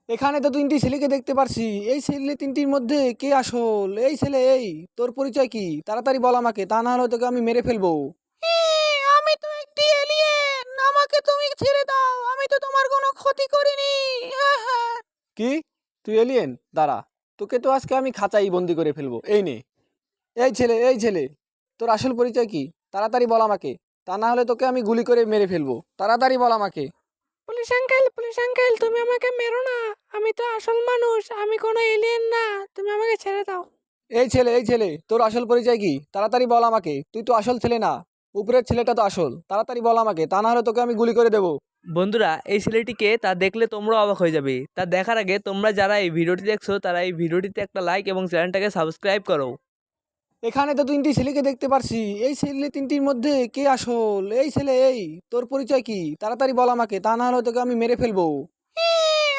এখানে তো তিনটি ছেলেকে দেখতে পারছি। এই ছেলে তিনটির মধ্যে কে আসল? এই ছেলে, এই তোর পরিচয় কি? তাড়াতাড়ি বল আমাকে, তা না হলে তোকে আমি মেরে ফেলবো। আমি তো একটি এলিয়েন, আমাকে তুমি ছেড়ে দাও, আমি তো তোমার কোনো ক্ষতি করিনি। আহা। কি? তুই এলিয়েন? দাঁড়া, তোকে তো আজকে আমি খাঁচাই বন্দি করে ফেলবো। এই নে। এই ছেলে, তোর আসল পরিচয় কি? তাড়াতাড়ি বল আমাকে, তা না হলে তোকে আমি গুলি করে মেরে ফেলবো। তাড়াতাড়ি বল আমাকে। পুলিশ আঙ্কেল, তুমি আমাকে মেরো না। আমি তো আসল মানুষ, আমি কোনো এলিয়েন না। তুমি আমাকে ছেড়ে দাও। এই ছেলে, তোর আসল পরিচয় কি? তাড়াতাড়ি বল আমাকে, তুই তো আসল ছেলে না, উপরের ছেলেটা তো আসল। তাড়াতাড়ি বল আমাকে, তা না হলে তোকে আমি গুলি করে দেবো। বন্ধুরা, এই ছেলেটিকে তা দেখলে তোমরা অবাক হয়ে যাবে। তা দেখার আগে তোমরা যারা এই ভিডিওটি দেখছো তারা এই ভিডিওটিতে একটা লাইক এবং চ্যানেলটাকে সাবস্ক্রাইব করো। এখানে তো তিনটি ছেলেকে দেখতে পারছি। এই ছেলে তিনটির মধ্যে কে আসল? এই ছেলে, এই তোর পরিচয় কি? তাড়াতাড়ি বল আমাকে, তা না হলে তোকে আমি মেরে ফেলবো।